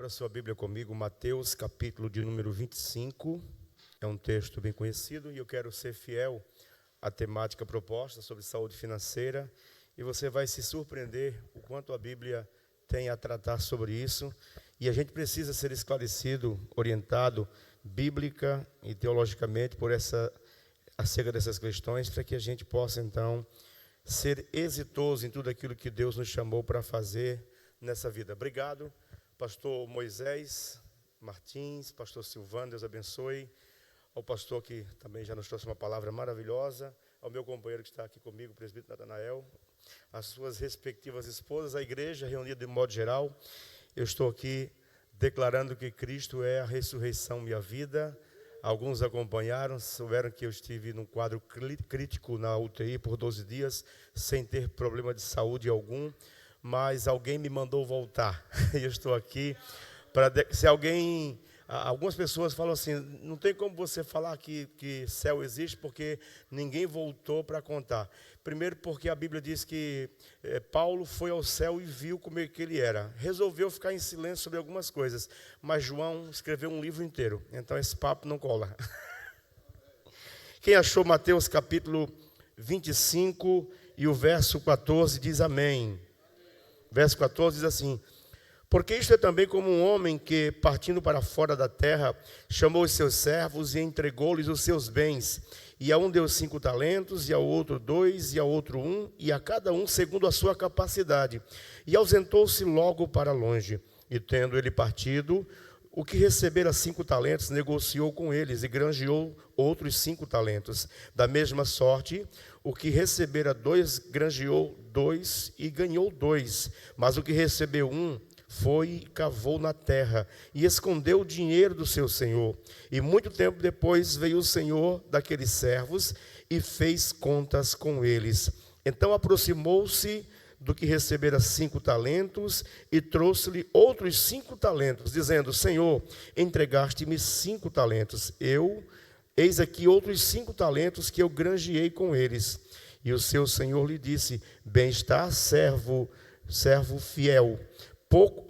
Abra sua Bíblia comigo, Mateus, capítulo de número 25. É um texto bem conhecido e eu quero ser fiel à temática proposta sobre saúde financeira. E você vai se surpreender o quanto a Bíblia tem a tratar sobre isso. E a gente precisa ser esclarecido, orientado, bíblica e teologicamente acerca dessas questões, para que a gente possa, então, ser exitoso em tudo aquilo que Deus nos chamou para fazer nessa vida. Obrigado, pastor Moisés Martins, pastor Silvano, Deus abençoe. Ao pastor que também já nos trouxe uma palavra maravilhosa, ao meu companheiro que está aqui comigo, o presbítero Natanael, às suas respectivas esposas, à igreja reunida de modo geral. Eu estou aqui declarando que Cristo é a ressurreição e a vida. Alguns acompanharam, souberam que eu estive num quadro crítico na UTI por 12 dias, sem ter problema de saúde algum, mas alguém me mandou voltar. E eu estou aqui para... Algumas pessoas falam assim, não tem como você falar que céu existe, porque ninguém voltou para contar. Primeiro porque a Bíblia diz que Paulo foi ao céu e viu como é que ele era. Resolveu ficar em silêncio sobre algumas coisas, mas João escreveu um livro inteiro, então esse papo não cola. Quem achou Mateus capítulo 25 e o verso 14 diz amém. Verso 14 diz assim: porque isto é também como um homem que, partindo para fora da terra, chamou os seus servos e entregou-lhes os seus bens. E a um deu 5 talentos, e ao outro 2, e ao outro 1, e a cada um segundo a sua capacidade. E ausentou-se logo para longe. E tendo ele partido, o que recebera 5 talentos, negociou com eles, e granjeou outros 5 talentos. Da mesma sorte, o que recebera 2, granjeou 2, e ganhou 2. Mas o que recebeu 1, foi e cavou na terra, e escondeu o dinheiro do seu senhor. E muito tempo depois veio o senhor daqueles servos e fez contas com eles. Então aproximou-se do que recebera 5 talentos e trouxe-lhe outros 5 talentos, dizendo: Senhor, entregaste-me 5 talentos, eis aqui outros 5 talentos que eu granjeei com eles. E o seu senhor lhe disse: bem está, servo fiel.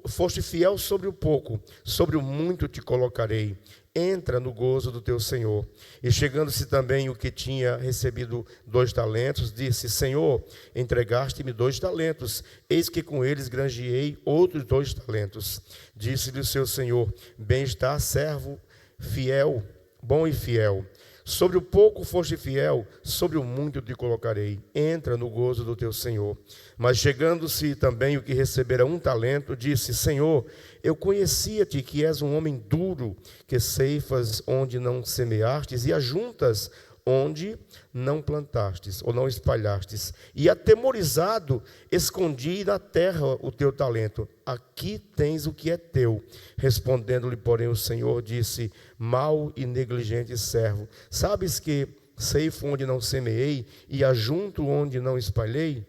Foste fiel sobre o pouco, sobre o muito te colocarei. Entra no gozo do teu senhor. E chegando-se também o que tinha recebido 2 talentos, disse: Senhor, entregaste-me 2 talentos, eis que com eles granjeei outros 2 talentos. Disse-lhe o seu senhor: bem está, servo fiel, bom e fiel. Sobre o pouco foste fiel, sobre o muito te colocarei. Entra no gozo do teu senhor. Mas chegando-se também o que recebera 1 talento, disse: Senhor, eu conhecia-te que és um homem duro, que ceifas onde não semeastes e ajuntas onde não plantastes ou não espalhastes. E atemorizado, escondi na terra o teu talento. Aqui tens o que é teu. Respondendo-lhe, porém, o Senhor disse: mau e negligente servo, sabes que ceifo onde não semeei e ajunto onde não espalhei?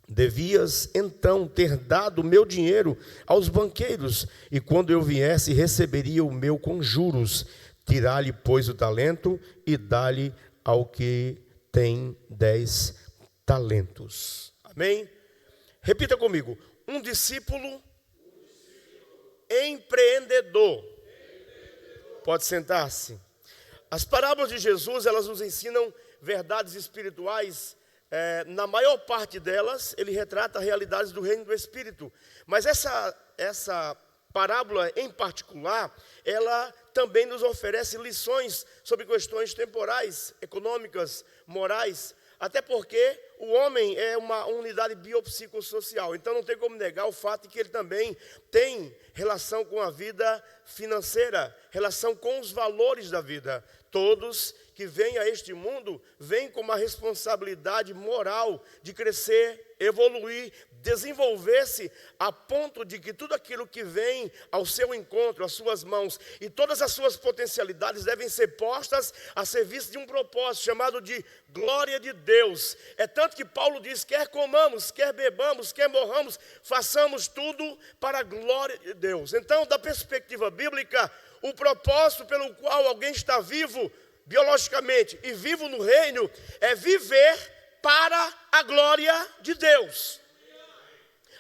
Devias então ter dado o meu dinheiro aos banqueiros, e quando eu viesse receberia o meu com juros. Tirar-lhe, pois, o talento e dá-lhe ao que tem 10 talentos. Amém? Repita comigo: um discípulo empreendedor. Pode sentar-se. As parábolas de Jesus, elas nos ensinam verdades espirituais. Na maior parte delas, ele retrata realidades do reino do Espírito. Mas essa parábola em particular, ela também nos oferece lições sobre questões temporais, econômicas, morais, até porque o homem é uma unidade biopsicossocial, então não tem como negar o fato de que ele também tem relação com a vida financeira, relação com os valores da vida. Todos que vêm a este mundo vêm com uma responsabilidade moral de crescer, evoluir, desenvolver-se a ponto de que tudo aquilo que vem ao seu encontro, às suas mãos, e todas as suas potencialidades devem ser postas a serviço de um propósito chamado de glória de Deus. É tanto que Paulo diz: quer comamos, quer bebamos, quer morramos, façamos tudo para a glória de Deus. Então, da perspectiva bíblica, o propósito pelo qual alguém está vivo biologicamente e vivo no reino é viver para a glória de Deus.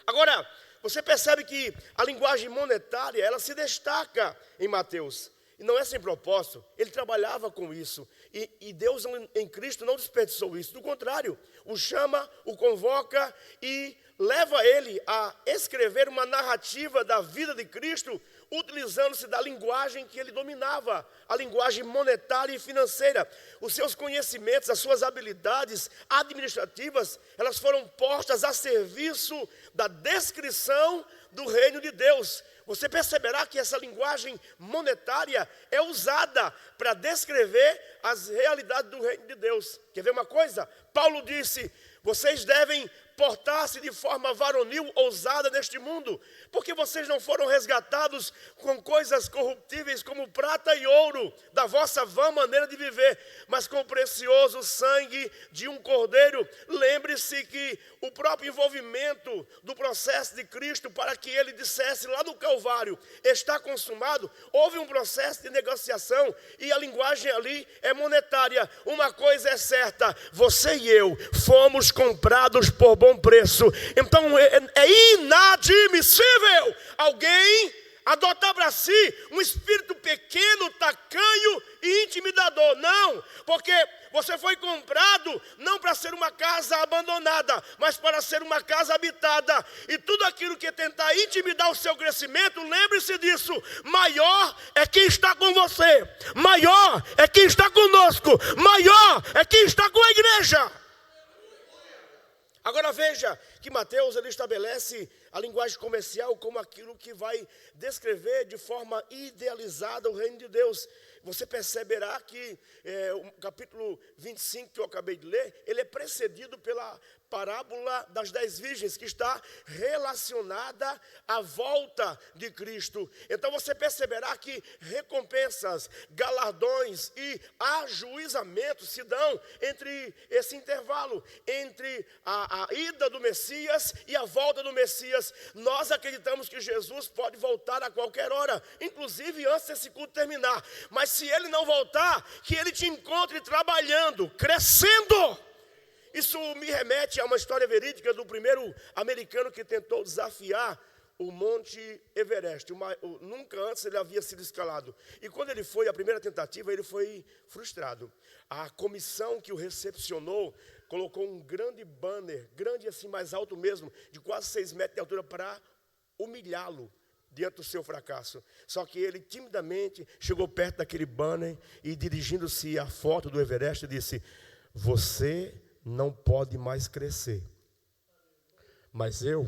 Agora, Você percebe que a linguagem monetária, ela se destaca em Mateus. E não é sem propósito, ele trabalhava com isso. E Deus em Cristo não desperdiçou isso. Do contrário, o chama, o convoca e leva ele a escrever uma narrativa da vida de Cristo, utilizando-se da linguagem que ele dominava, a linguagem monetária e financeira. Os seus conhecimentos, as suas habilidades administrativas, elas foram postas a serviço da descrição do reino de Deus. Você perceberá que essa linguagem monetária é usada para descrever as realidades do reino de Deus. Quer ver uma coisa? Paulo disse: vocês devem portar-se de forma varonil, ousada neste mundo, porque vocês não foram resgatados com coisas corruptíveis como prata e ouro, da vossa vã maneira de viver, mas com o precioso sangue de um cordeiro. Lembre-se que o próprio envolvimento do processo de Cristo, para que ele dissesse lá no Calvário, está consumado, houve um processo de negociação, e a linguagem ali é monetária. Uma coisa é certa: você e eu fomos comprados por bom preço. Então é inadmissível alguém adotar para si um espírito pequeno, tacanho e intimidador. Não, porque você foi comprado não para ser uma casa abandonada, mas para ser uma casa habitada. E tudo aquilo que tentar intimidar o seu crescimento, lembre-se disso: maior é quem está com você, maior é quem está conosco, maior é quem está com a igreja. Agora veja que Mateus ele estabelece a linguagem comercial como aquilo que vai descrever de forma idealizada o reino de Deus. Você perceberá que o capítulo 25 que eu acabei de ler, ele é precedido pela parábola das 10 virgens, que está relacionada à volta de Cristo. Então você perceberá que recompensas, galardões e ajuizamentos se dão entre esse intervalo, entre a ida do Messias e a volta do Messias. Nós acreditamos que Jesus pode voltar a qualquer hora, inclusive antes desse culto terminar. Mas se ele não voltar, que ele te encontre trabalhando, crescendo. Isso me remete a uma história verídica do primeiro americano que tentou desafiar o Monte Everest. Nunca antes ele havia sido escalado. E quando ele foi, a primeira tentativa, ele foi frustrado. A comissão que o recepcionou colocou um grande banner, grande assim, mais alto mesmo, de quase 6 metros de altura, para humilhá-lo diante do seu fracasso. Só que ele timidamente chegou perto daquele banner e, dirigindo-se à foto do Everest, disse: você não pode mais crescer, mas eu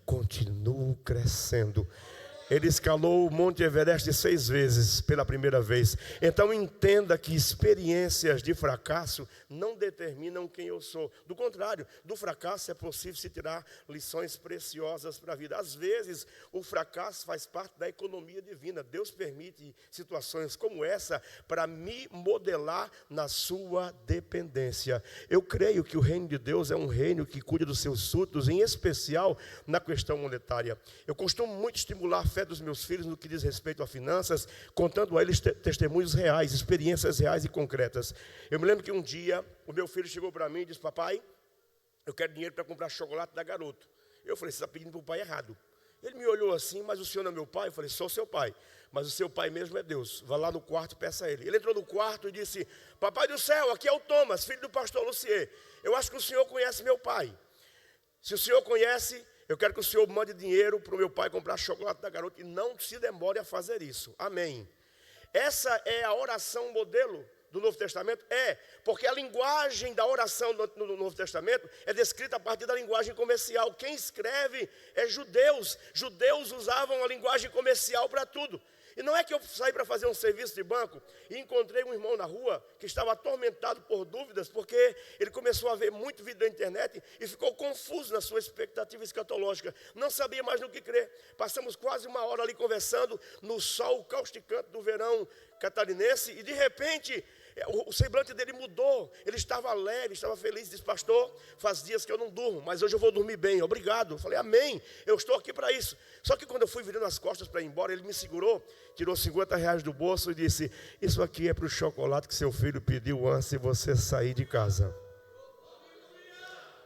continuo crescendo. Ele escalou o Monte Everest 6 vezes pela primeira vez. Então entenda que experiências de fracasso não determinam quem eu sou. Do contrário, do fracasso é possível se tirar lições preciosas para a vida. Às vezes o fracasso faz parte da economia divina. Deus permite situações como essa para me modelar na sua dependência. Eu creio que o reino de Deus é um reino que cuida dos seus súditos, em especial na questão monetária. Eu costumo muito estimular a fé dos meus filhos no que diz respeito a finanças, contando a eles testemunhos reais, experiências reais e concretas. Eu me lembro que um dia o meu filho chegou para mim e disse: papai, eu quero dinheiro para comprar chocolate da Garoto. Eu falei: você está pedindo para o pai errado. Ele me olhou assim: mas o senhor não é meu pai? Eu falei: sou seu pai, mas o seu pai mesmo é Deus. Vá lá no quarto e peça a ele. Ele entrou no quarto e disse: papai do céu, aqui é o Thomas, filho do pastor Lucier. Eu acho que o senhor conhece meu pai. Se o senhor conhece, eu quero que o senhor mande dinheiro para o meu pai comprar chocolate da Garoto, e não se demore a fazer isso. Amém. Essa é a oração modelo do Novo Testamento? É, porque a linguagem da oração no Novo Testamento é descrita a partir da linguagem comercial. Quem escreve é judeus. Judeus usavam a linguagem comercial para tudo. E não é que eu saí para fazer um serviço de banco e encontrei um irmão na rua que estava atormentado por dúvidas, porque ele começou a ver muito vídeo da internet e ficou confuso na sua expectativa escatológica. Não sabia mais no que crer. Passamos quase 1 hora ali conversando no sol causticante do verão catarinense, e de repente o semblante dele mudou. Ele estava alegre, estava feliz. Disse: pastor, faz dias que eu não durmo, mas hoje eu vou dormir bem, obrigado. Eu falei: amém, eu estou aqui para isso. Só que quando eu fui virando as costas para ir embora, ele me segurou, tirou R$50 do bolso e disse: isso aqui é para o chocolate que seu filho pediu antes de você sair de casa.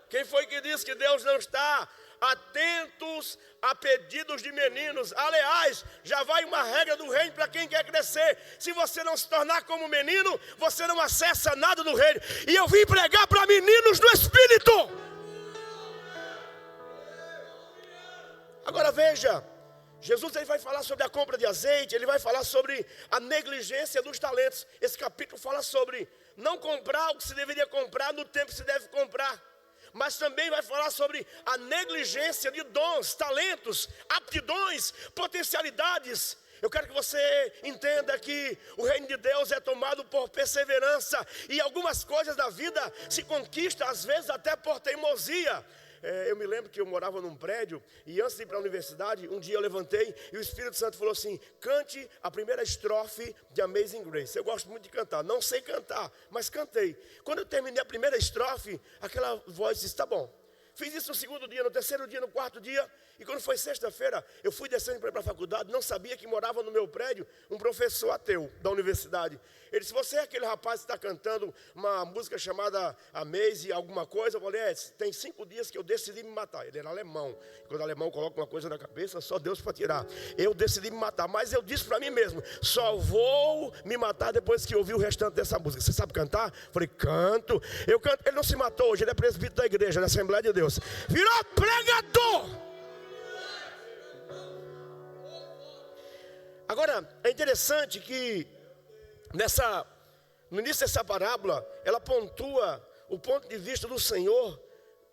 Quem foi que disse que Deus não está atentos a pedidos de meninos. Aliás, já vai uma regra do reino para quem quer crescer. Se você não se tornar como menino, você não acessa nada do reino. E eu vim pregar para meninos do Espírito. Agora veja, Jesus ele vai falar sobre a compra de azeite, ele vai falar sobre a negligência dos talentos. Esse capítulo fala sobre não comprar o que se deveria comprar no tempo que se deve comprar. Mas também vai falar sobre a negligência de dons, talentos, aptidões, potencialidades. Eu quero que você entenda que o reino de Deus é tomado por perseverança. E algumas coisas da vida se conquistam, às vezes até por teimosia. Eu me lembro que eu morava num prédio e antes de ir para a universidade, um dia eu levantei e o Espírito Santo falou assim: cante a primeira estrofe de Amazing Grace. Eu gosto muito de cantar, não sei cantar, mas cantei. Quando eu terminei a primeira estrofe, aquela voz disse: tá bom. Fiz isso no segundo dia, no terceiro dia, no quarto dia. E quando foi sexta-feira, eu fui descendo para ir para a faculdade. Não sabia que morava no meu prédio um professor ateu da universidade. Ele disse: você é aquele rapaz que está cantando uma música chamada Amaze, alguma coisa? Eu falei: tem 5 dias que eu decidi me matar. Ele era alemão. Quando o alemão coloca uma coisa na cabeça, só Deus para tirar. Eu decidi me matar, mas eu disse para mim mesmo: só vou me matar depois que ouvir o restante dessa música. Você sabe cantar? Eu falei: canto. Eu canto. Ele não se matou hoje, ele é presbítero da igreja, da Assembleia de Deus. Virou pregador. Agora, é interessante que no início dessa parábola, ela pontua o ponto de vista do Senhor,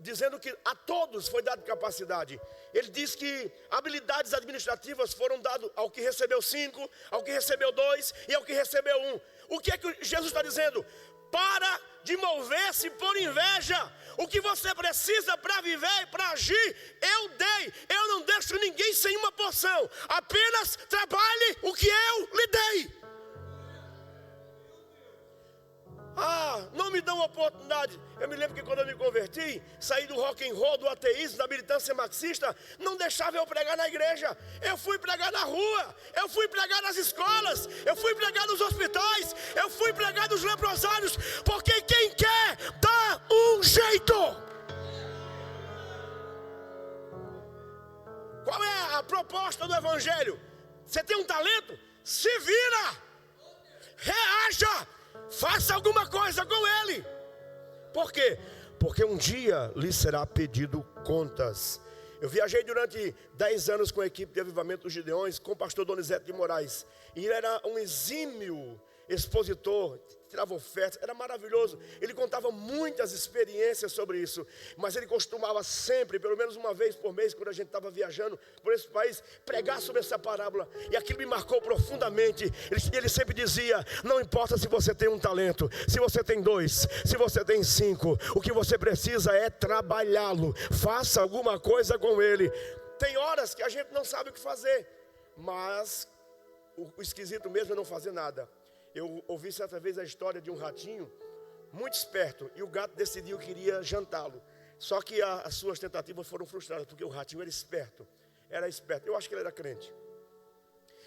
dizendo que a todos foi dado capacidade. Ele diz que habilidades administrativas foram dadas ao que recebeu 5, ao que recebeu 2 e ao que recebeu 1. O que é que Jesus está dizendo? Para de mover-se por inveja. O que você precisa para viver e para agir, eu dei. Eu não deixo ninguém sem uma porção. Apenas trabalhe o que eu lhe dei. Não me dão oportunidade. Eu me lembro que quando eu me converti, saí do rock and roll, do ateísmo, da militância marxista, não deixava eu pregar na igreja. Eu fui pregar na rua, eu fui pregar nas escolas, eu fui pregar nos hospitais, eu fui pregar nos leprosários, porque quem quer dá um jeito. Qual é a proposta do evangelho? Você tem um talento? Se vira, reaja, faça alguma coisa com ele. Por quê? Porque um dia lhe será pedido contas. Eu viajei durante 10 anos com a equipe de Avivamento dos Gideões, com o pastor Donizete de Moraes. E ele era um exímio expositor, tirava ofertas, era maravilhoso. Ele contava muitas experiências sobre isso. Mas ele costumava sempre, pelo menos uma vez por mês, quando a gente estava viajando por esse país, pregar sobre essa parábola. E aquilo me marcou profundamente. Ele sempre dizia: não importa se você tem um talento, se você tem 2, se você tem 5, o que você precisa é trabalhá-lo. Faça alguma coisa com ele. Tem horas que a gente não sabe o que fazer, mas o esquisito mesmo é não fazer nada. Eu ouvi certa vez a história de um ratinho muito esperto, e o gato decidiu que iria jantá-lo. Só que as suas tentativas foram frustradas, porque o ratinho era esperto. Eu acho que ele era crente.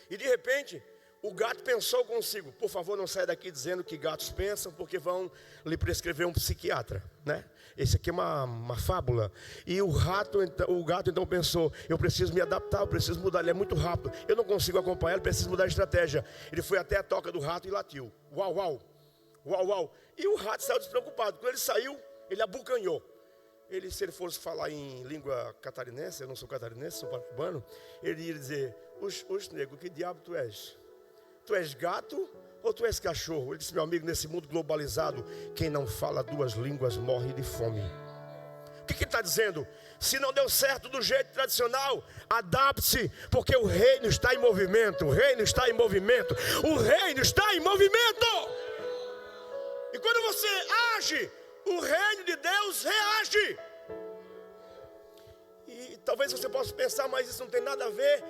E de repente, o gato pensou consigo: por favor, não saia daqui dizendo que gatos pensam, porque vão lhe prescrever um psiquiatra, né? Esse aqui é uma fábula. E o gato então pensou: eu preciso me adaptar, eu preciso mudar, ele é muito rápido, eu não consigo acompanhar, eu preciso mudar a estratégia. Ele foi até a toca do rato e latiu: uau, uau, uau, uau. E o rato saiu despreocupado. Quando ele saiu, ele abucanhou. Se ele fosse falar em língua catarinense, eu não sou catarinense, sou paraibano, ele ia dizer: Oxe, nego, que diabo tu és? Tu és gato ou tu és cachorro? Ele disse: meu amigo, nesse mundo globalizado, quem não fala 2 línguas morre de fome. O que ele está dizendo? Se não deu certo do jeito tradicional, adapte-se, porque o reino está em movimento. O reino está em movimento. O reino está em movimento. E quando você age, o reino de Deus reage. E talvez você possa pensar: mas isso não tem nada a ver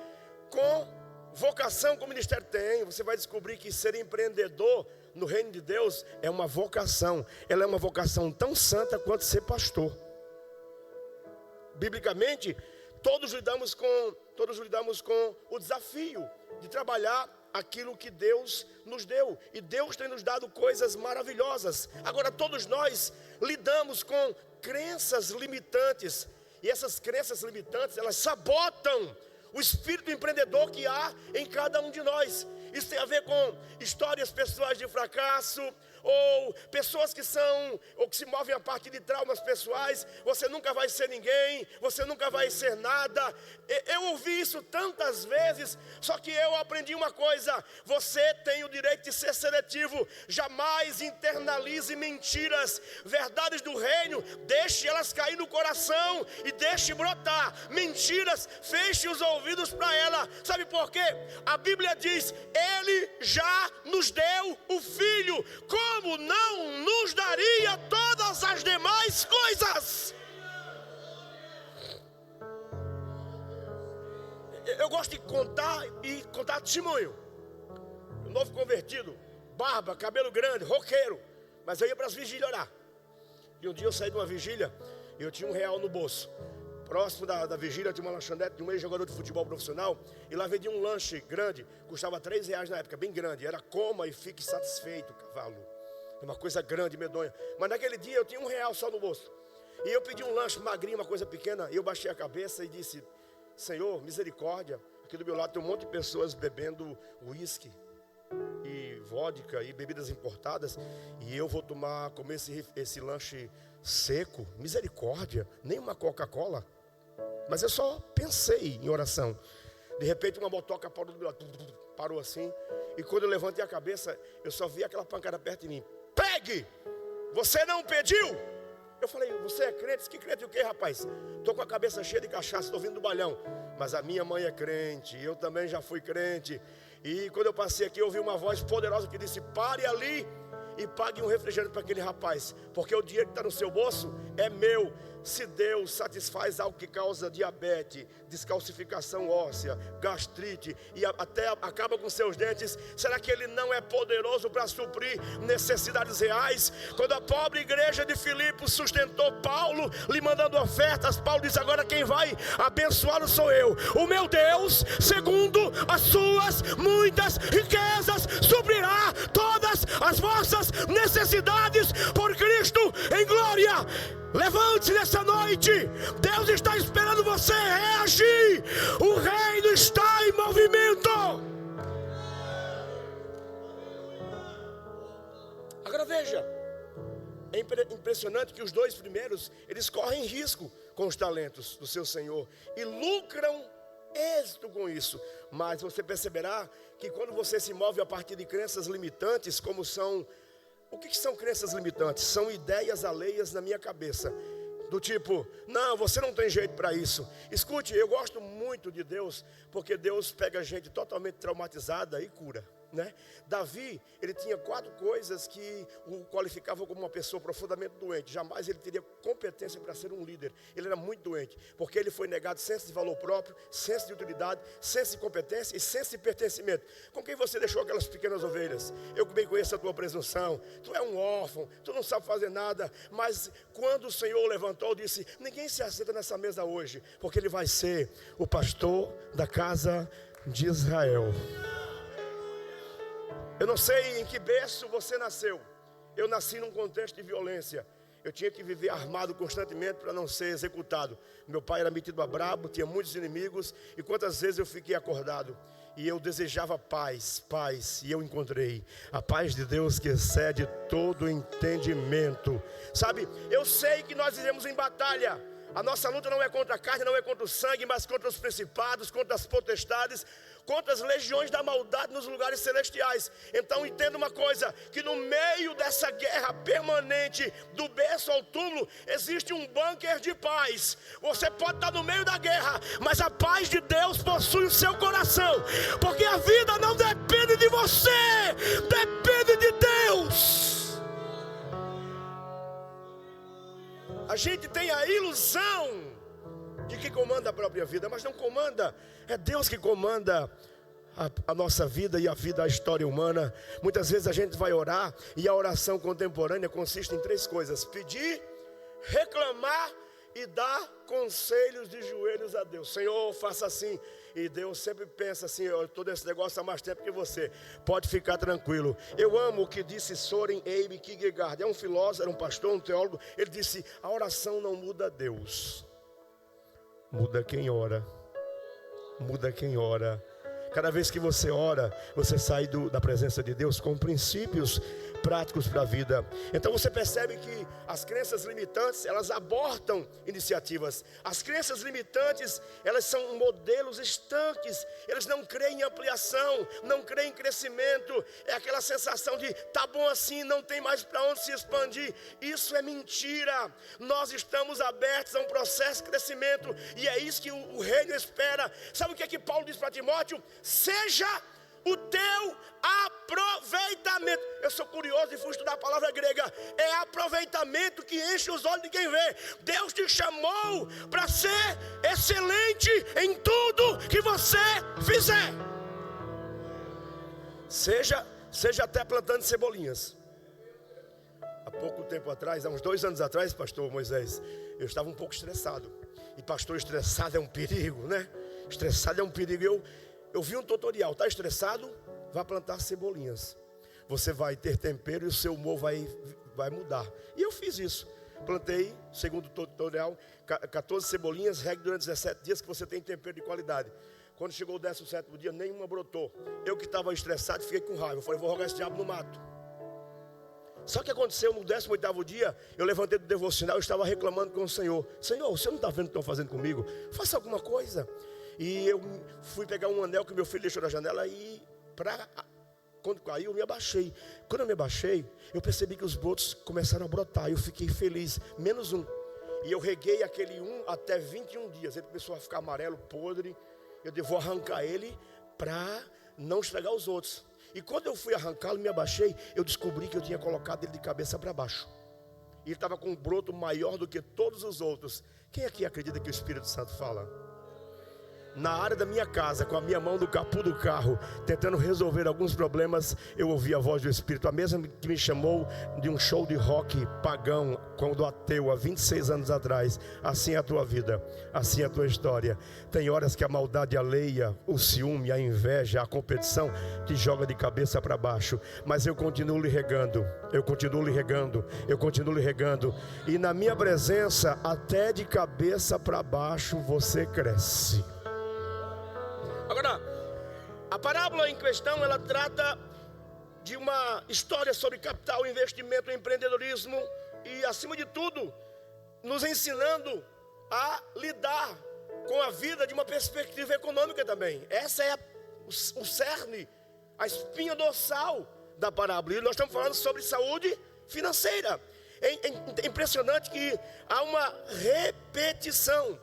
com vocação que o ministério tem. Você vai descobrir que ser empreendedor no reino de Deus é uma vocação. Ela é uma vocação tão santa quanto ser pastor. Biblicamente, todos lidamos com o desafio de trabalhar aquilo que Deus nos deu. E Deus tem nos dado coisas maravilhosas. Agora, todos nós lidamos com crenças limitantes. E essas crenças limitantes, elas sabotam o espírito empreendedor que há em cada um de nós. Isso tem a ver com histórias pessoais de fracasso, ou pessoas que se movem a partir de traumas pessoais. Você nunca vai ser ninguém, você nunca vai ser nada. Eu ouvi isso tantas vezes, só que eu aprendi uma coisa: você tem o direito de ser seletivo. Jamais internalize mentiras, verdades do reino, deixe elas cair no coração e deixe brotar. Mentiras, feche os ouvidos para ela. Sabe por quê? A Bíblia diz: Ele já nos deu o Filho, como não nos daria todas as demais coisas? Eu gosto de contar testemunho. Um novo convertido, barba, cabelo grande, roqueiro, mas eu ia para as vigílias orar. E um dia eu saí de uma vigília e eu tinha R$1 no bolso. Próximo da vigília tinha uma lanchonete de um ex-jogador de futebol profissional, e lá vendia um lanche grande, custava R$3 na época, bem grande. Era coma e fique satisfeito, cavalo. Uma coisa grande, medonha. Mas naquele dia eu tinha R$1 só no bolso. E eu pedi um lanche magrinho, uma coisa pequena. E eu baixei a cabeça e disse: Senhor, misericórdia. Aqui do meu lado tem um monte de pessoas bebendo uísque e vodka e bebidas importadas, e eu vou comer esse lanche seco. Misericórdia, nem uma Coca-Cola. Mas eu só pensei em oração. De repente uma motoca parou do meu lado, parou assim. E quando eu levantei a cabeça, eu só vi aquela pancada perto de mim. Pegue! Você não pediu? Eu falei: você é crente? Que crente o quê, rapaz? Estou com a cabeça cheia de cachaça, estou vindo do balhão. Mas a minha mãe é crente, eu também já fui crente. E quando eu passei aqui, eu ouvi uma voz poderosa que disse: pare ali e pague um refrigerante para aquele rapaz, porque o dinheiro que está no seu bolso é meu. Se Deus satisfaz algo que causa diabetes, descalcificação óssea, gastrite e até acaba com seus dentes, será que Ele não é poderoso para suprir necessidades reais? Quando a pobre igreja de Filipos sustentou Paulo, lhe mandando ofertas, Paulo disse: agora quem vai abençoá-lo sou eu. O meu Deus, segundo as suas muitas riquezas, suprirá todas as vossas necessidades por Cristo em glória. Levante-se nessa noite. Deus está esperando você reagir. O reino está em movimento. Agora veja, é impressionante que os dois primeiros, eles correm risco com os talentos do seu Senhor e lucram êxito com isso. Mas você perceberá que quando você se move a partir de crenças limitantes, como são... O que são crenças limitantes? São ideias alheias na minha cabeça, do tipo: não, você não tem jeito para isso. Escute, eu gosto muito de Deus, porque Deus pega gente totalmente traumatizada e cura, né? Davi, ele tinha 4 coisas que o qualificavam como uma pessoa profundamente doente. Jamais ele teria competência para ser um líder. Ele era muito doente, porque ele foi negado senso de valor próprio, senso de utilidade, senso de competência e senso de pertencimento. Com quem você deixou aquelas pequenas ovelhas? Eu bem conheço a tua presunção. Tu é um órfão, tu não sabe fazer nada. Mas quando o Senhor o levantou, disse: ninguém se assenta nessa mesa hoje, porque ele vai ser o pastor da casa de Israel. Eu não sei em que berço você nasceu. Eu nasci num contexto de violência. Eu tinha que viver armado constantemente para não ser executado. Meu pai era metido a brabo, tinha muitos inimigos. E quantas vezes eu fiquei acordado e eu desejava paz, e eu encontrei a paz de Deus que excede todo entendimento. Sabe, eu sei que nós iremos em batalha. A nossa luta não é contra a carne, não é contra o sangue, mas contra os principados, contra as potestades, contra as legiões da maldade nos lugares celestiais. Então entenda uma coisa, que no meio dessa guerra permanente, do berço ao túmulo, existe um bunker de paz. Você pode estar no meio da guerra, mas a paz de Deus possui o seu coração, porque a vida não depende de você, depende de Deus. A gente tem a ilusão de que comanda a própria vida, mas não comanda. É Deus que comanda a nossa vida e a vida, a história humana. Muitas vezes a gente vai orar e a oração contemporânea consiste em 3 coisas: pedir, reclamar e dar conselhos de joelhos a Deus. Senhor, faça assim. E Deus sempre pensa assim: eu estou nesse negócio há mais tempo que você, pode ficar tranquilo. Eu amo o que disse Soren Abe Kierkegaard. É um filósofo, era um pastor, um teólogo. Ele disse: a oração não muda Deus, Muda quem ora. Muda quem ora. Cada vez que você ora, você sai da presença de Deus com princípios práticos para a vida. Então você percebe que as crenças limitantes, elas abortam iniciativas. As crenças limitantes, elas são modelos estanques. Eles não creem em ampliação, não creem em crescimento. É aquela sensação de, tá bom assim, não tem mais para onde se expandir. Isso é mentira. Nós estamos abertos a um processo de crescimento, e é isso que o reino espera. Sabe o que é que Paulo diz para Timóteo? Seja o teu aproveitamento. Eu sou curioso e fui estudar a palavra grega. É aproveitamento que enche os olhos de quem vê. Deus te chamou para ser excelente em tudo que você fizer. Seja até plantando cebolinhas. Há pouco tempo atrás, há uns 2 anos atrás, pastor Moisés, eu estava um pouco estressado. E pastor, estressado é um perigo, né? Estressado é um perigo. Eu vi um tutorial, está estressado? Vá plantar cebolinhas. Você vai ter tempero e o seu humor vai mudar. E eu fiz isso. Plantei, segundo o tutorial, 14 cebolinhas, regue durante 17 dias que você tem tempero de qualidade. Quando chegou o 17º dia, nenhuma brotou. Eu que estava estressado, fiquei com raiva. Eu falei, vou rogar esse diabo no mato. Só que aconteceu no 18º dia, eu levantei do devocional e estava reclamando com o Senhor. Senhor, o Senhor não está vendo o que estão fazendo comigo? Faça alguma coisa. E eu fui pegar um anel que meu filho deixou na janela e quando caiu eu me abaixei. Quando eu me abaixei, eu percebi que os brotos começaram a brotar. Eu fiquei feliz, menos um. E eu reguei aquele até 21 dias. Ele começou a ficar amarelo, podre. Eu vou arrancar ele para não estragar os outros. E quando eu fui arrancá-lo, me abaixei, eu descobri que eu tinha colocado ele de cabeça para baixo. E ele estava com um broto maior do que todos os outros. Quem aqui acredita que o Espírito Santo fala? Na área da minha casa, com a minha mão no capô do carro, tentando resolver alguns problemas, eu ouvi a voz do Espírito, a mesma que me chamou de um show de rock pagão, quando ateu, há 26 anos atrás. Assim é a tua vida, assim é a tua história. Tem horas que a maldade alheia, o ciúme, a inveja, a competição te joga de cabeça para baixo, mas eu continuo lhe regando, eu continuo lhe regando, eu continuo lhe regando, e na minha presença, até de cabeça para baixo você cresce. Agora, a parábola em questão, ela trata de uma história sobre capital, investimento, empreendedorismo e, acima de tudo, nos ensinando a lidar com a vida de uma perspectiva econômica também. Essa é o cerne, a espinha dorsal da parábola. E nós estamos falando sobre saúde financeira. É impressionante que há uma repetição.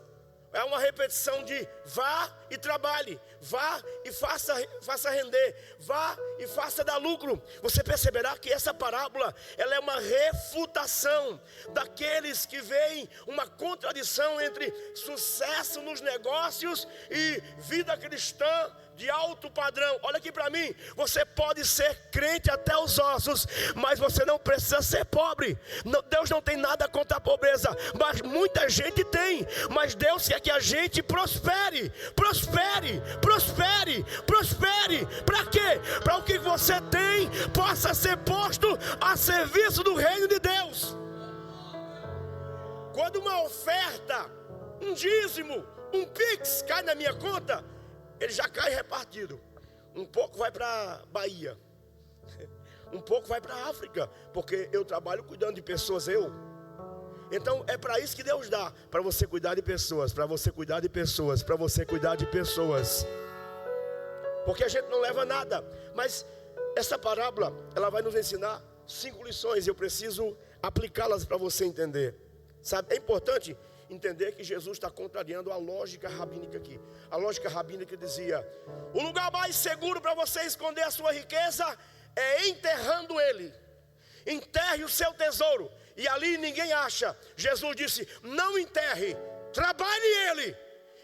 É uma repetição de vá e trabalhe, vá e faça render, vá e faça dar lucro. Você perceberá que essa parábola, ela é uma refutação daqueles que veem uma contradição entre sucesso nos negócios e vida cristã de alto padrão. Olha aqui para mim, você pode ser crente até os ossos, mas você não precisa ser pobre. Deus não tem nada contra a pobreza, mas muita gente tem. Mas Deus quer que a gente prospere, prospere, prospere, prospere. Para quê? Para o que você tem possa ser posto a serviço do reino de Deus. Quando uma oferta, um dízimo, um pix cai na minha conta, ele já cai repartido. Um pouco vai para Bahia, um pouco vai para a África, porque eu trabalho cuidando de pessoas, Então é para isso que Deus dá, para você cuidar de pessoas, para você cuidar de pessoas, para você cuidar de pessoas. Porque a gente não leva nada. Mas essa parábola, ela vai nos ensinar 5 lições, e eu preciso aplicá-las para você entender. Sabe, é importante entender que Jesus está contrariando a lógica rabínica aqui. A lógica rabínica dizia: o lugar mais seguro para você esconder a sua riqueza é enterrando ele. Enterre o seu tesouro e ali ninguém acha. Jesus disse: não enterre, trabalhe ele.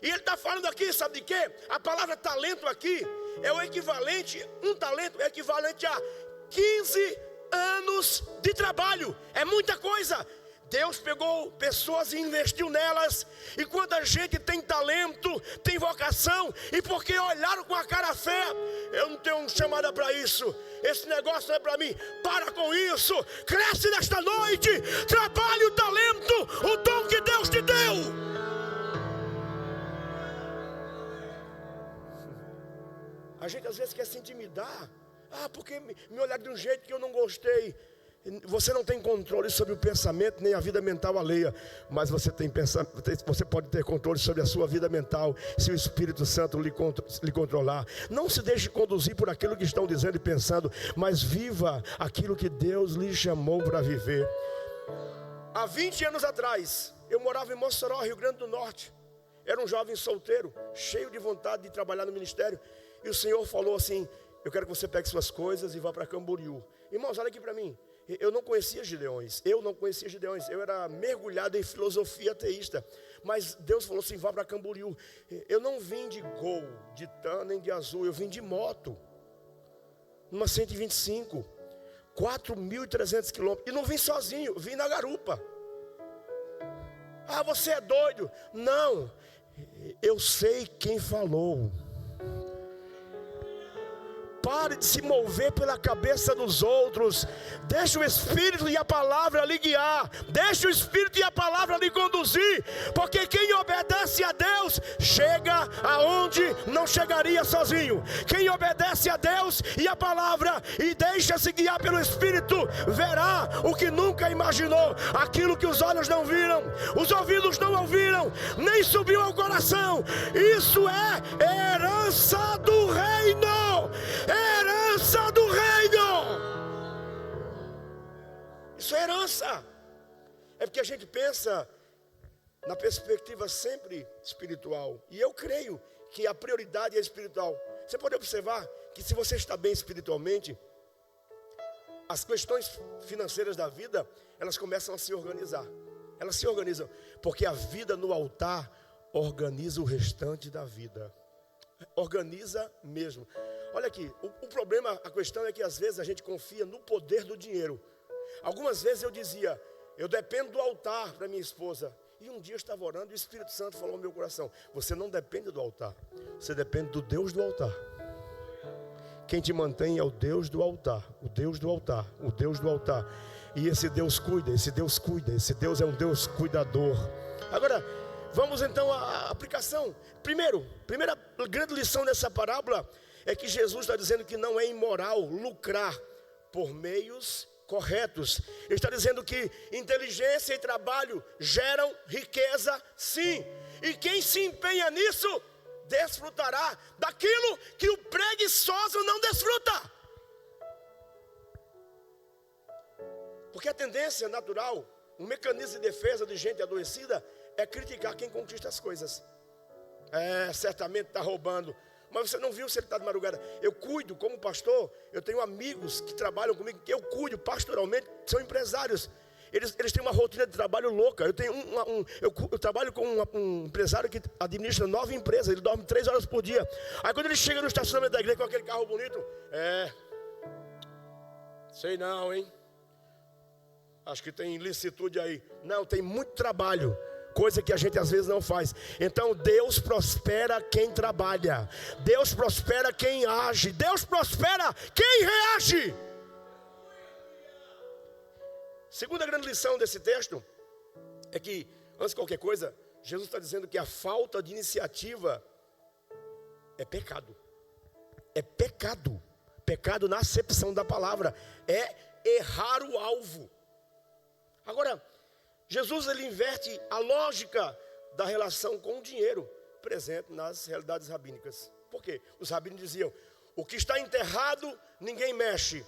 E ele está falando aqui, sabe de quê? A palavra talento aqui é o equivalente, um talento é equivalente a 15 anos de trabalho. É muita coisa. Deus pegou pessoas e investiu nelas. E quando a gente tem talento, tem vocação, e porque olharam com a cara feia, eu não tenho chamada para isso, esse negócio não é para mim, para com isso, cresce nesta noite, trabalhe o talento, o dom que Deus te deu. A gente às vezes quer se intimidar. Porque me olhar de um jeito que eu não gostei. Você não tem controle sobre o pensamento, nem a vida mental alheia. Mas você pode ter controle sobre a sua vida mental, se o Espírito Santo lhe controlar. Não se deixe conduzir por aquilo que estão dizendo e pensando, mas viva aquilo que Deus lhe chamou para viver. Há 20 anos atrás, eu morava em Mossoró, Rio Grande do Norte. Era um jovem solteiro, cheio de vontade de trabalhar no ministério. E o Senhor falou assim: eu quero que você pegue suas coisas e vá para Camboriú. Irmãos, olha aqui para mim. Eu não conhecia Gideões. Eu era mergulhado em filosofia ateísta. Mas Deus falou assim: vá para Camboriú. Eu não vim de Gol, de TAM, nem de Azul. Eu vim de moto. Numa 125. 4.300 quilômetros. E não vim sozinho, vim na garupa. Você é doido. Não, eu sei quem falou. Pare de se mover pela cabeça dos outros. Deixa o Espírito e a palavra lhe guiar. Deixa o Espírito e a palavra lhe conduzir. Porque quem obedece a Deus chega aonde não chegaria sozinho. Quem obedece a Deus e a palavra e deixa-se guiar pelo Espírito verá o que nunca imaginou. Aquilo que os olhos não viram, os ouvidos não ouviram, nem subiu ao coração. Isso é herança do reino. Herança do reino. Isso é herança. É porque a gente pensa na perspectiva sempre espiritual. E eu creio que a prioridade é espiritual. Você pode observar que se você está bem espiritualmente, as questões financeiras da vida, elas começam a se organizar. Elas se organizam. Porque a vida no altar organiza o restante da vida. Organiza mesmo. Olha aqui, o problema, a questão é que às vezes a gente confia no poder do dinheiro. Algumas vezes eu dizia: eu dependo do altar para minha esposa. E um dia eu estava orando e o Espírito Santo falou no meu coração: você não depende do altar, você depende do Deus do altar. Quem te mantém é o Deus do altar, o Deus do altar, o Deus do altar. E esse Deus cuida, esse Deus é um Deus cuidador. Agora, vamos então à aplicação. Primeira grande lição dessa parábola é que Jesus está dizendo que não é imoral lucrar por meios corretos. Ele está dizendo que inteligência e trabalho geram riqueza, sim. E quem se empenha nisso, desfrutará daquilo que o preguiçoso não desfruta. Porque a tendência natural, um mecanismo de defesa de gente adoecida, é criticar quem conquista as coisas. Certamente está roubando. Mas você não viu se ele está de madrugada. Eu cuido como pastor. Eu tenho amigos que trabalham comigo, que eu cuido pastoralmente, são empresários. Eles têm uma rotina de trabalho louca. Eu trabalho com um empresário que administra 9 empresas. Ele dorme 3 horas por dia. Aí quando ele chega no estacionamento da igreja com aquele carro bonito, sei não, hein? Acho que tem ilicitude aí. Não, tem muito trabalho. Coisa que a gente às vezes não faz. Então Deus prospera quem trabalha. Deus prospera quem age. Deus prospera quem reage. Segunda grande lição desse texto é que, antes de qualquer coisa, Jesus está dizendo que a falta de iniciativa é pecado. É pecado. Pecado na acepção da palavra. É errar o alvo. Agora, Jesus ele inverte a lógica da relação com o dinheiro presente nas realidades rabínicas. Por quê? Os rabinos diziam: o que está enterrado, ninguém mexe.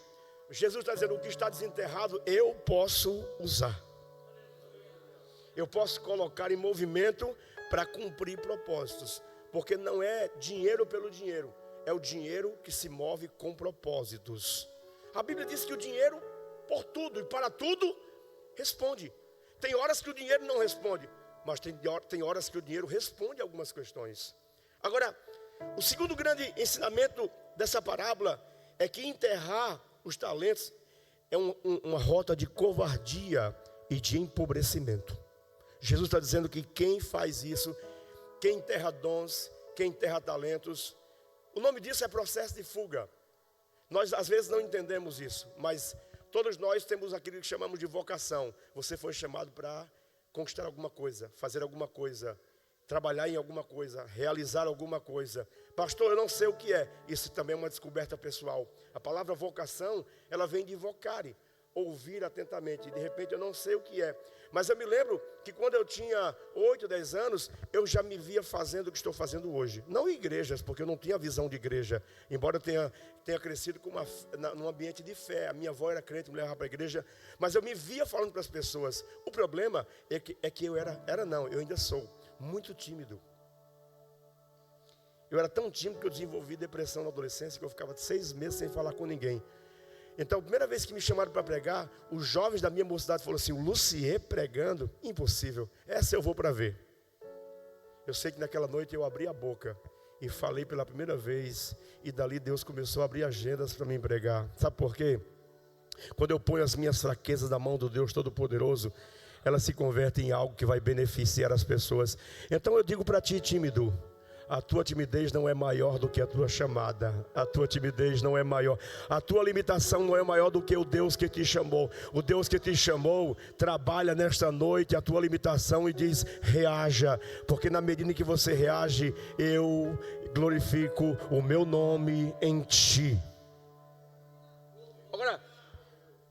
Jesus está dizendo: o que está desenterrado, eu posso usar. Eu posso colocar em movimento para cumprir propósitos. Porque não é dinheiro pelo dinheiro, é o dinheiro que se move com propósitos. A Bíblia diz que o dinheiro, por tudo e para tudo, responde. Tem horas que o dinheiro não responde, mas tem horas que o dinheiro responde a algumas questões. Agora, o segundo grande ensinamento dessa parábola é que enterrar os talentos é uma rota de covardia e de empobrecimento. Jesus está dizendo que quem faz isso, quem enterra dons, quem enterra talentos, o nome disso é processo de fuga. Nós às vezes não entendemos isso, mas todos nós temos aquilo que chamamos de vocação. Você foi chamado para conquistar alguma coisa, fazer alguma coisa, trabalhar em alguma coisa, realizar alguma coisa, Pastor, eu não sei o que é. Isso também é uma descoberta pessoal. A palavra vocação, ela vem de vocare, ouvir atentamente. De repente eu não sei o que é. Mas eu me lembro que quando eu tinha 8, 10 anos, eu já me via fazendo o que estou fazendo hoje. Não em igrejas, porque eu não tinha visão de igreja. Embora eu tenha crescido num ambiente de fé. A minha avó era crente, me levava para a igreja. Mas eu me via falando para as pessoas. O problema é que eu eu ainda sou muito tímido. Eu era tão tímido que eu desenvolvi depressão na adolescência, que eu ficava 6 meses sem falar com ninguém. Então, a primeira vez que me chamaram para pregar, os jovens da minha mocidade falaram assim: o Lucier pregando? Impossível, essa eu vou para ver. Eu sei que naquela noite eu abri a boca e falei pela primeira vez, e dali Deus começou a abrir agendas para mim pregar. Sabe por quê? Quando eu ponho as minhas fraquezas na mão do Deus Todo-Poderoso, elas se convertem em algo que vai beneficiar as pessoas. Então eu digo para ti, tímido, a tua timidez não é maior do que a tua chamada. A tua timidez não é maior. A tua limitação não é maior do que o Deus que te chamou. O Deus que te chamou trabalha nesta noite a tua limitação e diz: reaja, porque na medida em que você reage, eu glorifico o meu nome em ti. Agora,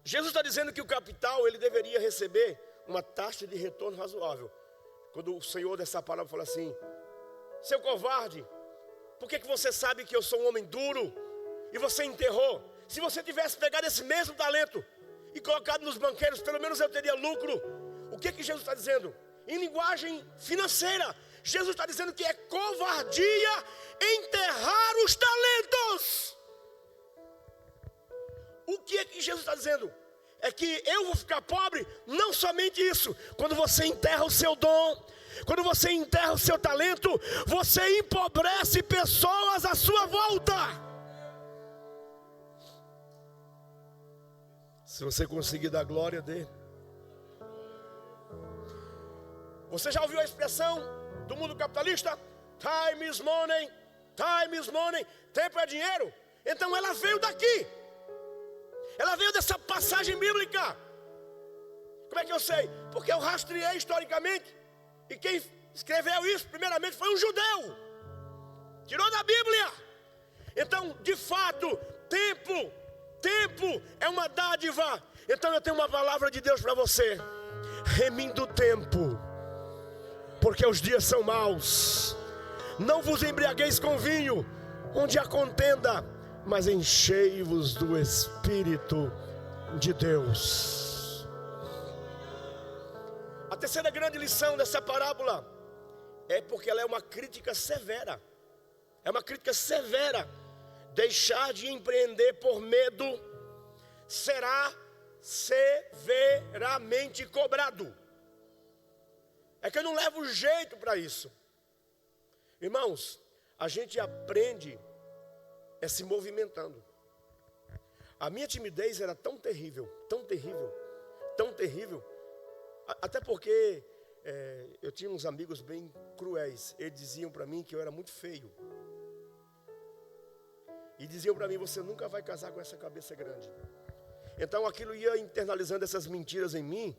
Jesus está dizendo que o capital, ele deveria receber uma taxa de retorno razoável. Quando o Senhor dessa palavra fala assim: seu covarde, por que você sabe que eu sou um homem duro e você enterrou? Se você tivesse pegado esse mesmo talento e colocado nos banqueiros, pelo menos eu teria lucro. O que Jesus está dizendo? Em linguagem financeira, Jesus está dizendo que é covardia enterrar os talentos. O que Jesus está dizendo? É que eu vou ficar pobre. Não somente isso, quando você enterra o seu dom, quando você enterra o seu talento, você empobrece pessoas à sua volta. Se você conseguir dar glória, dê. Você já ouviu a expressão do mundo capitalista? Time is money, time is money. Tempo é dinheiro. Então ela veio daqui. Ela veio dessa passagem bíblica. Como é que eu sei? Porque eu rastreei historicamente. E quem escreveu isso, primeiramente, foi um judeu. Tirou da Bíblia. Então, de fato, tempo é uma dádiva. Então eu tenho uma palavra de Deus para você: remindo o tempo, porque os dias são maus. Não vos embriagueis com vinho, onde há contenda, mas enchei-vos do Espírito de Deus. A terceira grande lição dessa parábola é porque ela é uma crítica severa. É uma crítica severa. Deixar de empreender por medo será severamente cobrado. É que eu não levo jeito para isso. Irmãos, a gente aprende se movimentando. A minha timidez era tão terrível, tão terrível, tão terrível. Até porque eu tinha uns amigos bem cruéis. Eles diziam para mim que eu era muito feio. E diziam para mim: você nunca vai casar com essa cabeça grande. Então aquilo ia internalizando essas mentiras em mim.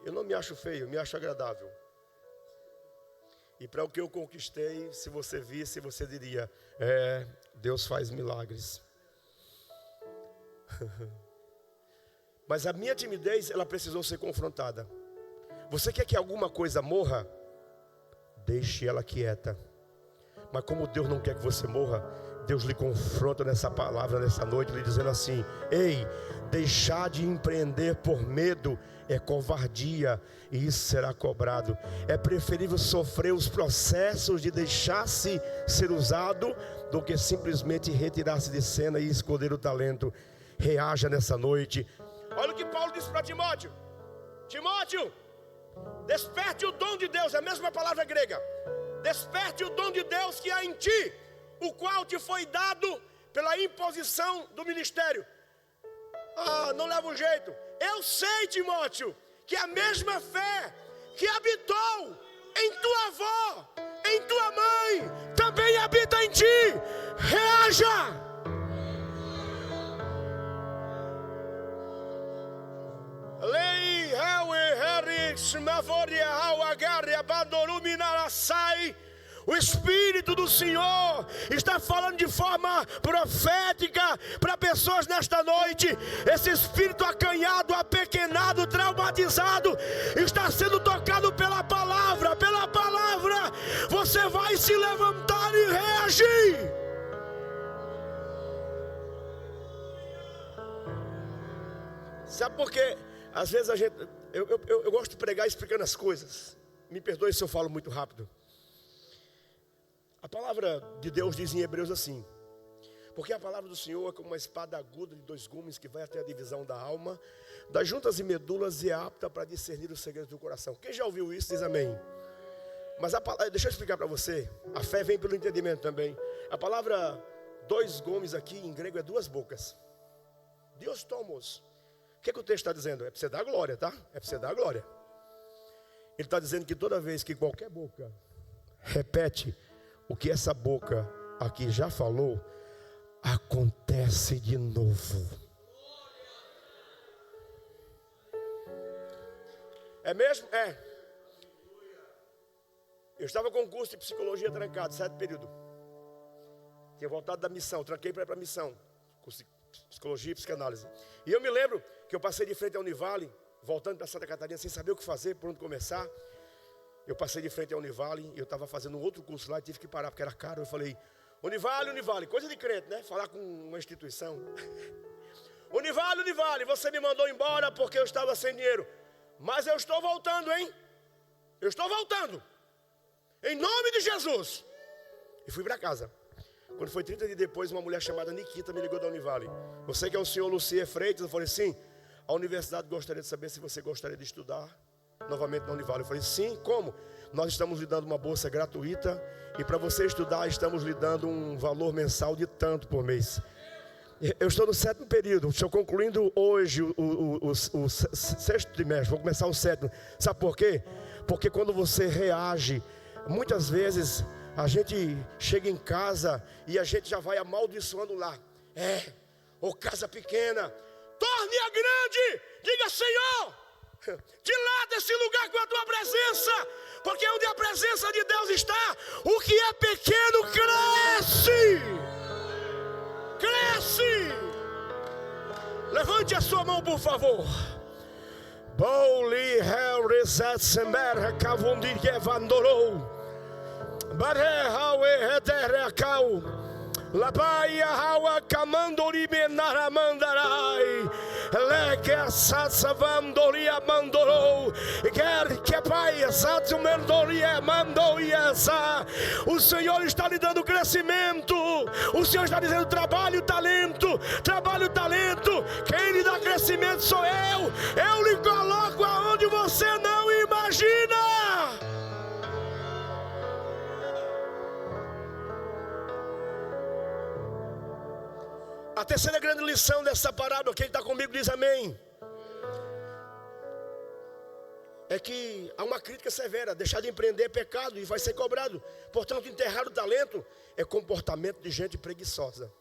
Eu não me acho feio, eu me acho agradável. E para o que eu conquistei, se você visse, você diria: Deus faz milagres. Mas a minha timidez, ela precisou ser confrontada. Você quer que alguma coisa morra? Deixe ela quieta. Mas como Deus não quer que você morra, Deus lhe confronta nessa palavra, nessa noite, lhe dizendo assim: ei, deixar de empreender por medo é covardia, e isso será cobrado. É preferível sofrer os processos de deixar-se ser usado do que simplesmente retirar-se de cena e esconder o talento. Reaja nessa noite. Olha o que Paulo disse para Timóteo: Timóteo, desperte o dom de Deus. É a mesma palavra grega. Desperte o dom de Deus que há em ti, o qual te foi dado pela imposição do ministério. Não leva um jeito. Eu sei, Timóteo, que a mesma fé que habitou em tua avó, em tua mãe, também habita em ti. Reaja. O Espírito do Senhor está falando de forma profética para pessoas nesta noite. Esse espírito acanhado, apequenado, traumatizado, está sendo tocado pela palavra. Pela palavra, você vai se levantar e reagir. Sabe por quê? Às vezes a gente... Eu gosto de pregar explicando as coisas. Me perdoe se eu falo muito rápido. A palavra de Deus diz em Hebreus assim: porque a palavra do Senhor é como uma espada aguda de 2 gumes que vai até a divisão da alma, das juntas e medulas, e é apta para discernir os segredos do coração. Quem já ouviu isso diz amém. Mas a palavra, deixa eu explicar para você. A fé vem pelo entendimento também. A palavra 2 gumes aqui em grego é 2 bocas. Deus tomos. O que o texto está dizendo? É para você dar glória, tá? É para você dar glória. Ele está dizendo que toda vez que qualquer boca repete o que essa boca aqui já falou, acontece de novo. É mesmo? É. Eu estava com um curso de psicologia trancado, 7º período. Tinha voltado da missão, tranquei para ir para a missão. Curso de psicologia e psicanálise. E eu me lembro que eu passei de frente à Univale, voltando para Santa Catarina, sem saber o que fazer, por onde começar. Eu passei de frente à Univale, e eu estava fazendo um outro curso lá, e tive que parar porque era caro. Eu falei: Univale, coisa de crente, né? Falar com uma instituição. Univale, você me mandou embora porque eu estava sem dinheiro. Mas eu estou voltando, hein? Eu estou voltando. Em nome de Jesus. E fui para casa. Quando foi 30 dias depois, uma mulher chamada Nikita me ligou da Univale. Você que é o senhor Lucier Freitas? Eu falei: sim. A universidade gostaria de saber se você gostaria de estudar novamente na Univale. Eu falei: sim, como? Nós estamos lhe dando uma bolsa gratuita, e para você estudar estamos lhe dando um valor mensal de tanto por mês. Eu estou no 7º período, estou concluindo hoje o 6º trimestre, vou começar o 7º. Sabe por quê? Porque quando você reage, muitas vezes a gente chega em casa e a gente já vai amaldiçoando lá. Ô casa pequena, torne-a grande. Diga: Senhor, dilata esse lugar com a tua presença, porque onde a presença de Deus está, o que é pequeno cresce. Cresce. Levante a sua mão, por favor. Boli Harrisat Semer Kavundi Gevandorou Barehawe Hederekau Labaia Hawa Kamandori Menaramandarai Leke Satsavandoria Mandorou Quer que Pai Satsumendoria Mandoiasa. O Senhor está lhe dando crescimento. O Senhor está dizendo: trabalho, talento. Trabalho, talento. Quem lhe dá crescimento sou eu. Eu lhe coloco aonde você não imagina. A terceira grande lição dessa parábola, quem está comigo diz amém, é que há uma crítica severa. Deixar de empreender é pecado e vai ser cobrado. Portanto, enterrar o talento é comportamento de gente preguiçosa.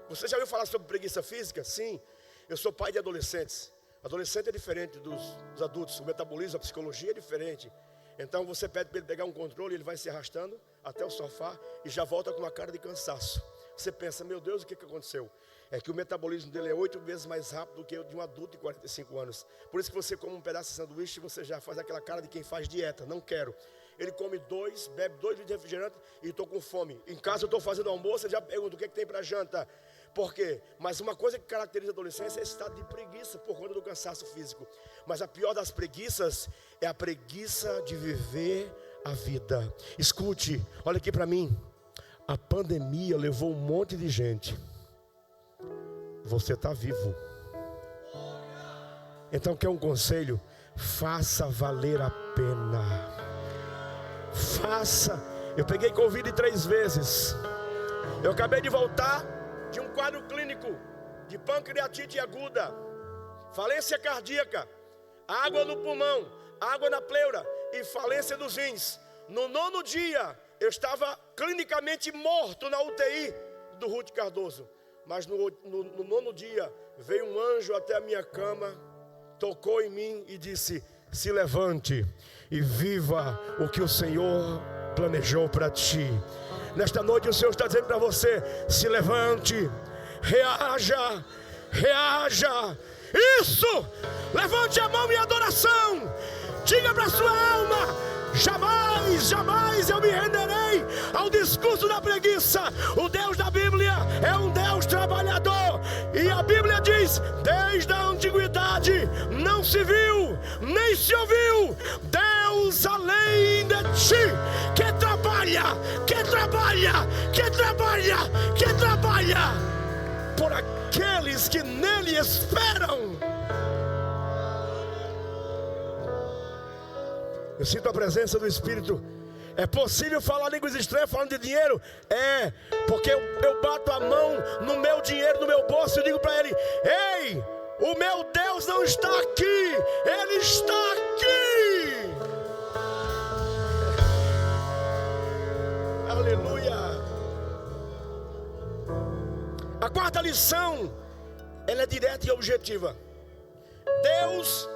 Você já ouviu falar sobre preguiça física? Sim. Eu sou pai de adolescentes. Adolescente é diferente dos adultos. O metabolismo, a psicologia é diferente. Então você pede para ele pegar um controle, ele vai se arrastando até o sofá e já volta com uma cara de cansaço. Você pensa: meu Deus, o que aconteceu? É que o metabolismo dele é 8 vezes mais rápido do que o de um adulto de 45 anos. Por isso que você come um pedaço de sanduíche e você já faz aquela cara de quem faz dieta. Não quero. Ele come 2, bebe 2 litros de refrigerante e estou com fome. Em casa eu estou fazendo almoço, eu já pergunto: o que tem para janta? Por quê? Mas uma coisa que caracteriza a adolescência é esse estado de preguiça por conta do cansaço físico. Mas a pior das preguiças é a preguiça de viver a vida. Escute, olha aqui para mim. A pandemia levou um monte de gente. Você está vivo. Então, quer um conselho? Faça valer a pena. Faça. Eu peguei Covid 3 vezes. Eu acabei de voltar de um quadro clínico de pancreatite aguda, falência cardíaca, água no pulmão, água na pleura e falência dos rins. No 9º dia, eu estava clinicamente morto na UTI do Ruth Cardoso. Mas no 9º dia, veio um anjo até a minha cama, tocou em mim e disse: se levante e viva o que o Senhor planejou para ti. Nesta noite o Senhor está dizendo para você: se levante, reaja, reaja. Isso! Levante a mão em adoração. Diga para sua alma: jamais, jamais eu me renderei ao discurso da preguiça. O Deus da Bíblia é um Deus trabalhador. E a Bíblia diz: desde a antiguidade não se viu, nem se ouviu Deus além de ti, que trabalha, que trabalha, que trabalha, que trabalha por aqueles que nele esperam. Eu sinto a presença do Espírito. É possível falar línguas estranhas falando de dinheiro? É, porque eu bato a mão no meu dinheiro, no meu bolso, e digo para ele: ei, o meu Deus não está aqui, Ele está aqui. Aleluia. A quarta lição, ela é direta e objetiva. Deus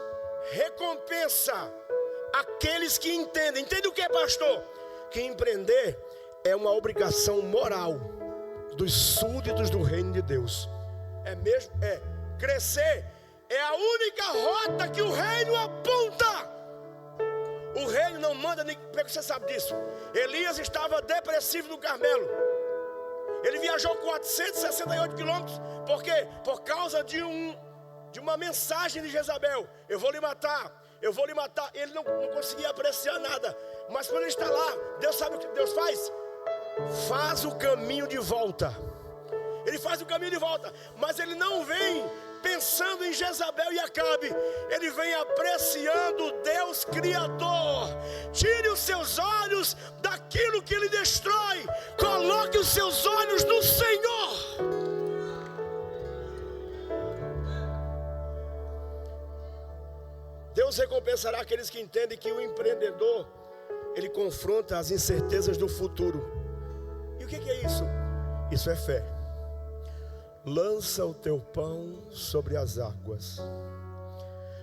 recompensa aqueles que entendem. Entende o que é, pastor? Que empreender é uma obrigação moral dos súditos do reino de Deus. É mesmo? É. Crescer é a única rota que o reino aponta. O reino não manda ninguém. Como é que você sabe disso? Elias estava depressivo no Carmelo. Ele viajou 468 quilômetros. Por quê? Por causa de uma mensagem de Jezabel: eu vou lhe matar, eu vou lhe matar. Ele não conseguia apreciar nada. Mas quando ele está lá, Deus sabe o que Deus faz? Faz o caminho de volta. Ele faz o caminho de volta. Mas ele não vem pensando em Jezabel e Acabe. Ele vem apreciando o Deus Criador. Tire os seus olhos daquilo que ele destrói. Coloque os seus olhos no Senhor. Deus recompensará aqueles que entendem que o empreendedor, ele confronta as incertezas do futuro. E o que é isso? Isso é fé. Lança o teu pão sobre as águas,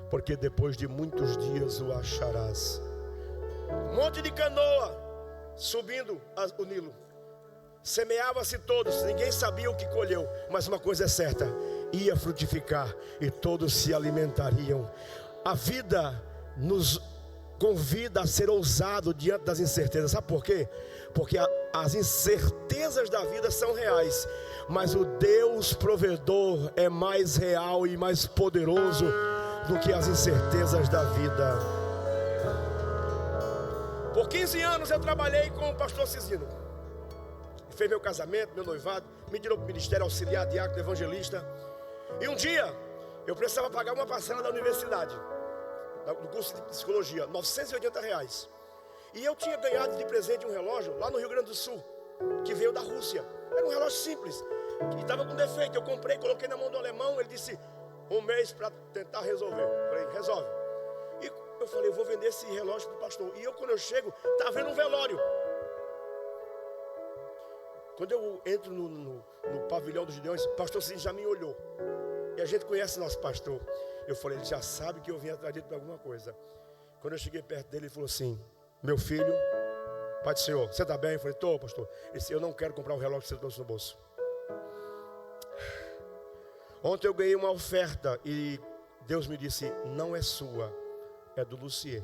porque depois de muitos dias o acharás. Um monte de canoa subindo o Nilo. Semeava-se todos, ninguém sabia o que colheu. Mas uma coisa é certa: ia frutificar e todos se alimentariam. A vida nos convida a ser ousado diante das incertezas. Sabe por quê? Porque as incertezas da vida são reais, mas o Deus provedor é mais real e mais poderoso do que as incertezas da vida. Por 15 anos eu trabalhei com o pastor Cisino. Ele fez meu casamento, meu noivado, me tirou para o ministério, auxiliar, diácono, evangelista. E um dia eu precisava pagar uma parcela da universidade, do curso de psicologia, R$980. E eu tinha ganhado de presente um relógio lá no Rio Grande do Sul, que veio da Rússia. Era um relógio simples, que estava com defeito. Eu comprei, coloquei na mão do alemão. Ele disse: um mês para tentar resolver. Eu falei: resolve. E eu falei: eu vou vender esse relógio para o pastor. E eu, quando eu chego, estava vendo um velório. Quando eu entro no pavilhão dos Gideões, o pastor Cisino já me olhou. E a gente conhece nosso pastor. Eu falei: ele já sabe que eu vim atrás dele de alguma coisa. Quando eu cheguei perto dele, ele falou assim: meu filho, Pai do Senhor, você está bem? Eu falei: estou, pastor. Ele disse: eu não quero comprar o relógio que você trouxe no bolso. Ontem eu ganhei uma oferta e Deus me disse: não é sua, é do Lucier.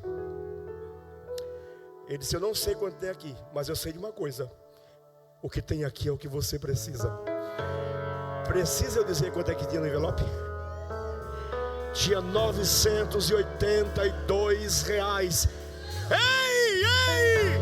Ele disse: eu não sei quanto tem aqui, mas eu sei de uma coisa: o que tem aqui é o que você precisa. Precisa eu dizer quanto é que tinha no envelope? Tinha R$982. Ei, ei!